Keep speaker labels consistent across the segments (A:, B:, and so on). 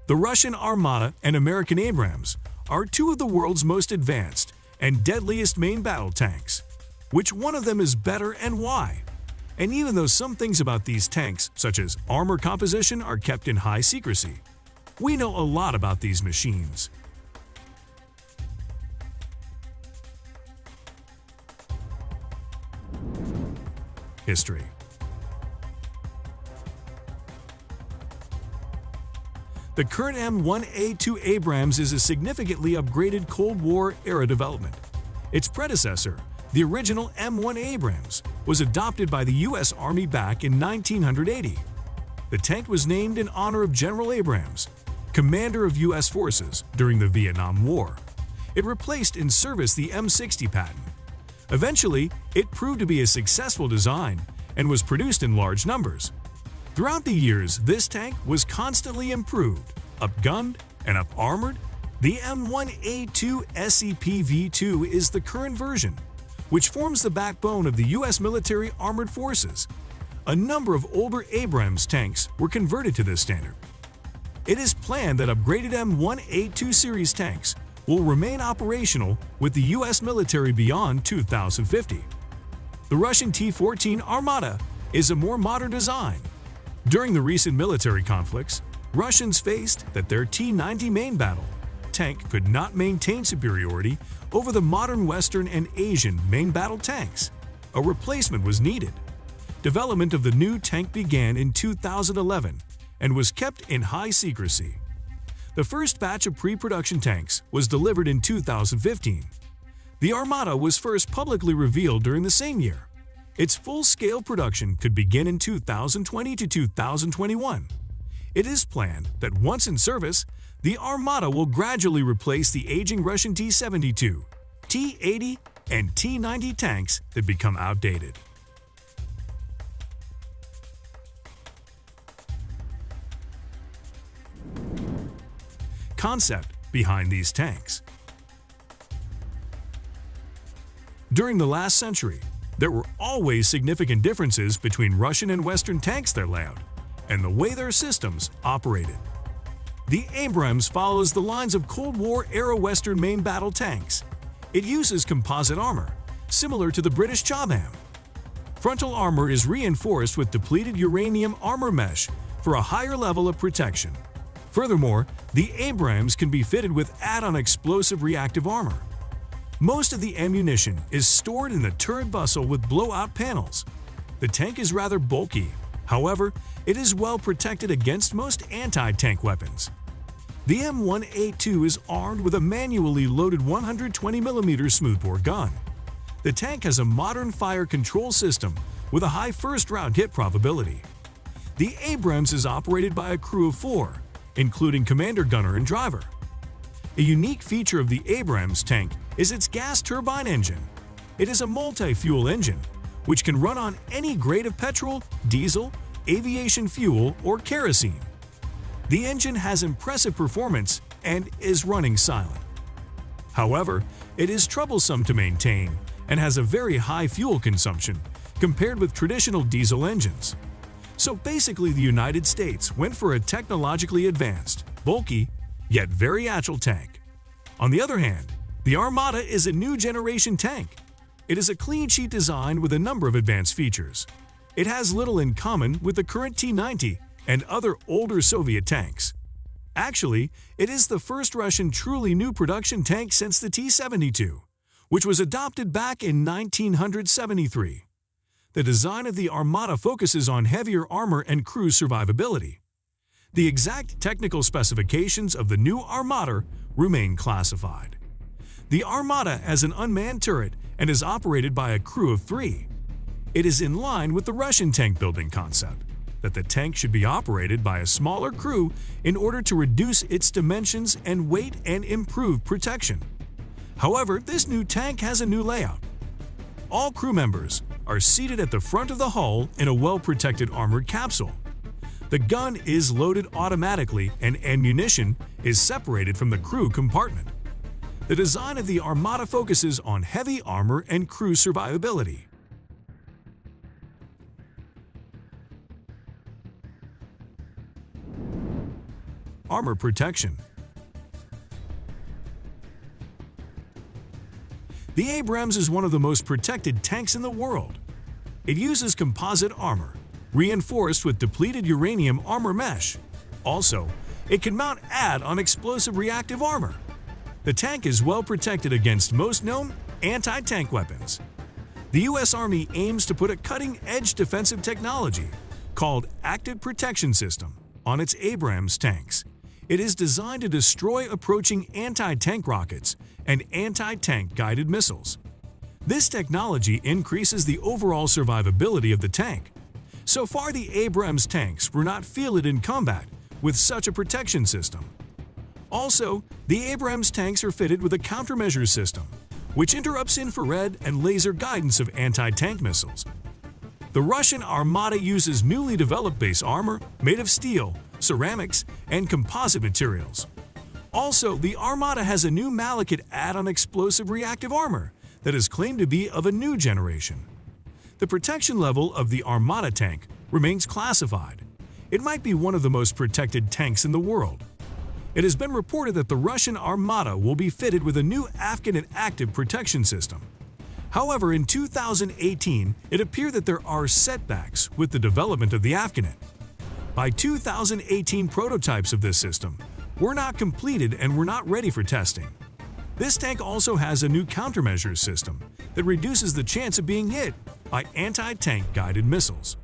A: The Russian Armata and American Abrams are two of the world's most advanced and deadliest main battle tanks. Which one of them is better and why? And even though some things about these tanks, such as armor composition, are kept in high secrecy, we know a lot about these machines. History. The current M1A2 Abrams is a significantly upgraded Cold War-era development. Its predecessor, the original M1 Abrams, was adopted by the U.S. Army back in 1980. The tank was named in honor of General Abrams, commander of U.S. forces during the Vietnam War. It replaced in service the M60 Patton. Eventually, it proved to be a successful design and was produced in large numbers. Throughout the years, this tank was constantly improved, upgunned, and up-armored. The M1A2 SEP-V2 is the current version, which forms the backbone of the U.S. military armored forces. A number of older Abrams tanks were converted to this standard. It is planned that upgraded M1A2 series tanks will remain operational with the U.S. military beyond 2050. The Russian T-14Armata is a more modern design. During the recent military conflicts, Russians faced that their T-90 main battle tank could not maintain superiority over the modern Western and Asian main battle tanks. A replacement was needed. Development of the new tank began in 2011 and was kept in high secrecy. The first batch of pre-production tanks was delivered in 2015. The Armata was first publicly revealed during the same year. Its full-scale production could begin in 2020 to 2021. It is planned that once in service, the Armata will gradually replace the aging Russian T-72, T-80, and T-90 tanks that become outdated. Concept behind these tanks. During the last century, there were always significant differences between Russian and Western tanks, their layout, and the way their systems operated. The Abrams follows the lines of Cold War-era Western main battle tanks. It uses composite armor, similar to the British Chobham. Frontal armor is reinforced with depleted uranium armor mesh for a higher level of protection. Furthermore, the Abrams can be fitted with add-on explosive reactive armor. Most of the ammunition is stored in the turret bustle with blowout panels. The tank is rather bulky. However, it is well protected against most anti-tank weapons. The M1A2 is armed with a manually loaded 120mm smoothbore gun. The tank has a modern fire control system with a high first-round hit probability. The Abrams is operated by a crew of 4, including commander, gunner, and driver. A unique feature of the Abrams tank is its gas turbine engine. It is a multi-fuel engine, which can run on any grade of petrol, diesel, aviation fuel, or kerosene. The engine has impressive performance and is running silent. However, it is troublesome to maintain and has a very high fuel consumption compared with traditional diesel engines. So basically, the United States went for a technologically advanced, bulky, yet very agile tank. On the other hand, the Armata is a new generation tank. It is a clean sheet design with a number of advanced features. It has little in common with the current T-90 and other older Soviet tanks. Actually, it is the first Russian truly new production tank since the T-72, which was adopted back in 1973. The design of the Armata focuses on heavier armor and crew survivability. The exact technical specifications of the new Armata remain classified. The Armata has an unmanned turret and is operated by a crew of 3. It is in line with the Russian tank building concept, that the tank should be operated by a smaller crew in order to reduce its dimensions and weight and improve protection. However, this new tank has a new layout. All crew members are seated at the front of the hull in a well-protected armored capsule. The gun is loaded automatically and ammunition is separated from the crew compartment. The design of the Armata focuses on heavy armor and crew survivability. armor protection. The Abrams is one of the most protected tanks in the world. It uses composite armor, reinforced with depleted uranium armor mesh. Also, it can mount add-on explosive reactive armor. The tank is well protected against most known anti-tank weapons. The U.S. Army aims to put a cutting-edge defensive technology called Active Protection System on its Abrams tanks. It is designed to destroy approaching anti-tank rockets and anti-tank guided missiles. This technology increases the overall survivability of the tank. So far, the Abrams tanks were not fielded in combat with such a protection system. Also, the Abrams tanks are fitted with a countermeasure system, which interrupts infrared and laser guidance of anti-tank missiles. The Russian Armata uses newly developed base armor made of steel, ceramics, and composite materials. Also, the Armata has a new Malachite add-on explosive reactive armor that is claimed to be of a new generation. The protection level of the Armata tank remains classified. It might be one of the most protected tanks in the world. It has been reported that the Russian Armata will be fitted with a new Afghan active protection system. However, in 2018, it appeared that there are setbacks with the development of the Afghan. By 2018, prototypes of this system were not completed and were not ready for testing. This tank also has a new countermeasures system that reduces the chance of being hit by anti-tank guided missiles.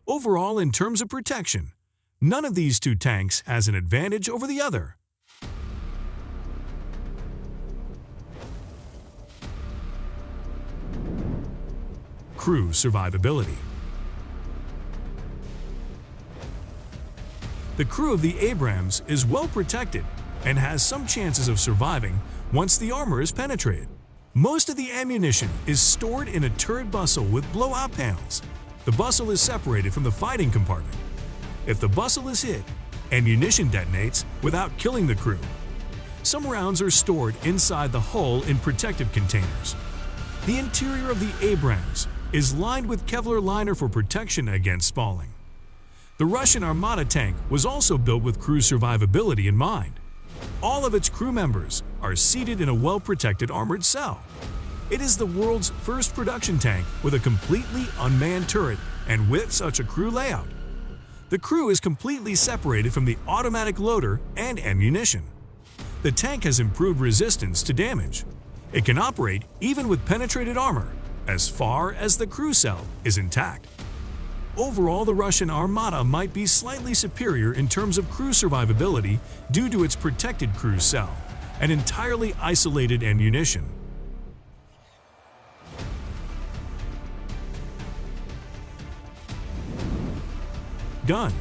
A: Overall, in terms of protection, none of these two tanks has an advantage over the other. Crew survivability. The crew of the Abrams is well protected and has some chances of surviving once the armor is penetrated. Most of the ammunition is stored in a turret bustle with blowout panels. The bustle is separated from the fighting compartment. If the bustle is hit, ammunition detonates without killing the crew. Some rounds are stored inside the hull in protective containers. The interior of the Abrams is lined with Kevlar liner for protection against spalling. The Russian Armata tank was also built with crew survivability in mind. All of its crew members are seated in a well-protected armored cell. It is the world's first production tank with a completely unmanned turret and with such a crew layout. The crew is completely separated from the automatic loader and ammunition. The tank has improved resistance to damage. It can operate even with penetrated armor, as far as the crew cell is intact. Overall, the Russian Armata might be slightly superior in terms of crew survivability due to its protected crew cell and entirely isolated ammunition. Gun.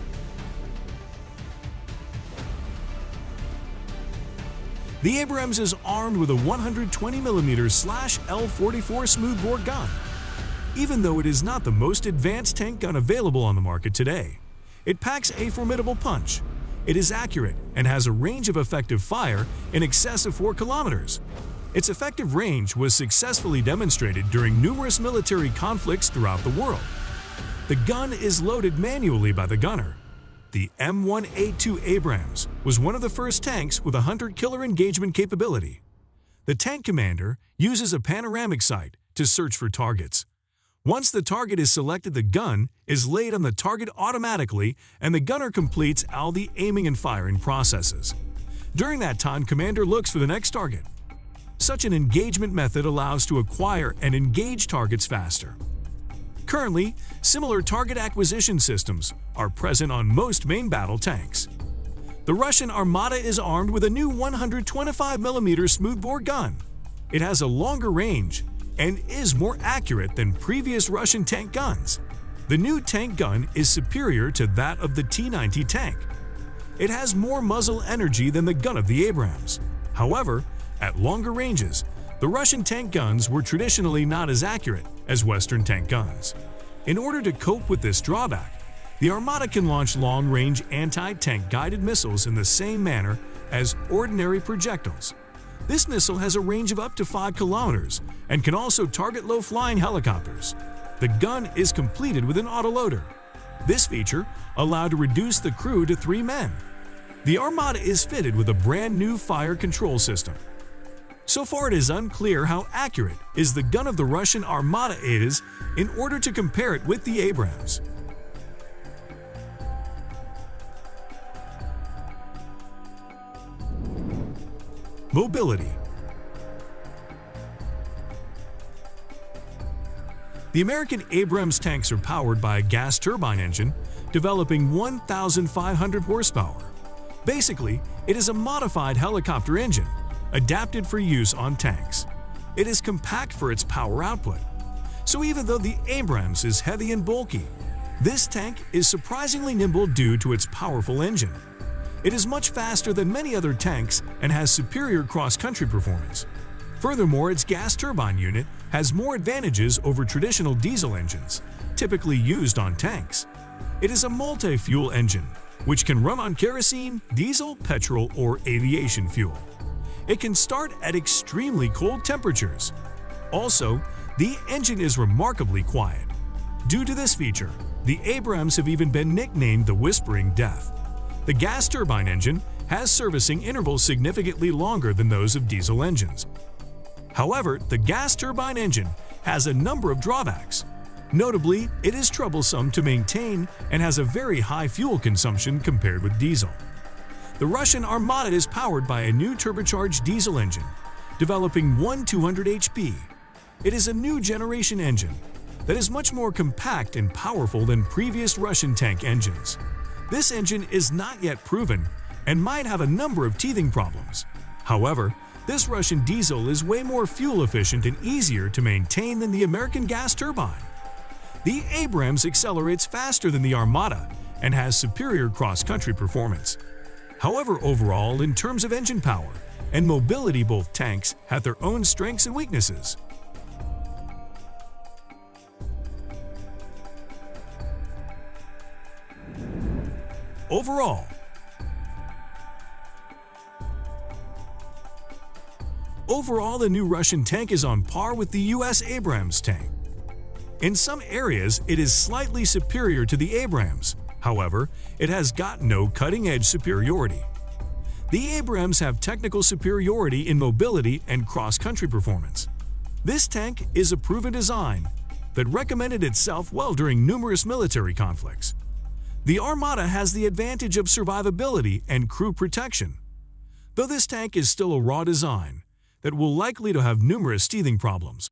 A: The Abrams is armed with a 120mm/L44 smoothbore gun. Even though it is not the most advanced tank gun available on the market today, it packs a formidable punch. It is accurate and has a range of effective fire in excess of 4 kilometers. Its effective range was successfully demonstrated during numerous military conflicts throughout the world. The gun is loaded manually by the gunner. The M1A2 Abrams was one of the first tanks with a hunter-killer engagement capability. The tank commander uses a panoramic sight to search for targets. Once the target is selected, the gun is laid on the target automatically and the gunner completes all the aiming and firing processes. During that time, commander looks for the next target. Such an engagement method allows to acquire and engage targets faster. Currently, similar target acquisition systems are present on most main battle tanks. The Russian Armata is armed with a new 125mm smoothbore gun. It has a longer range and is more accurate than previous Russian tank guns. The new tank gun is superior to that of the T-90 tank. It has more muzzle energy than the gun of the Abrams. However, at longer ranges, the Russian tank guns were traditionally not as accurate as Western tank guns. In order to cope with this drawback, the Armata can launch long-range anti-tank guided missiles in the same manner as ordinary projectiles. This missile has a range of up to 5 kilometers and can also target low-flying helicopters. The gun is completed with an autoloader. This feature allowed to reduce the crew to 3 men. The Armata is fitted with a brand new fire control system. So far, it is unclear how accurate the gun of the Russian Armata is in order to compare it with the Abrams. Mobility. The American Abrams tanks are powered by a gas turbine engine, developing 1,500 horsepower. Basically, it is a modified helicopter engine, adapted for use on tanks. It is compact for its power output. So even though the Abrams is heavy and bulky, this tank is surprisingly nimble due to its powerful engine. It is much faster than many other tanks and has superior cross-country performance. Furthermore, its gas turbine unit has more advantages over traditional diesel engines, typically used on tanks. It is a multi-fuel engine, which can run on kerosene, diesel, petrol, or aviation fuel. It can start at extremely cold temperatures. Also, the engine is remarkably quiet. Due to this feature, the Abrams have even been nicknamed the Whispering Death. The gas turbine engine has servicing intervals significantly longer than those of diesel engines. However, the gas turbine engine has a number of drawbacks. Notably, it is troublesome to maintain and has a very high fuel consumption compared with diesel. The Russian Armata is powered by a new turbocharged diesel engine, developing 1,200 HP. It is a new generation engine that is much more compact and powerful than previous Russian tank engines. This engine is not yet proven and might have a number of teething problems. However, this Russian diesel is way more fuel efficient and easier to maintain than the American gas turbine. The Abrams accelerates faster than the Armata and has superior cross-country performance. However, overall, in terms of engine power and mobility, both tanks have their own strengths and weaknesses. Overall, the new Russian tank is on par with the US Abrams tank. In some areas, it is slightly superior to the Abrams. However, it has got no cutting-edge superiority. The Abrams have technical superiority in mobility and cross-country performance. This tank is a proven design that recommended itself well during numerous military conflicts. The Armata has the advantage of survivability and crew protection, though this tank is still a raw design that will likely to have numerous teething problems.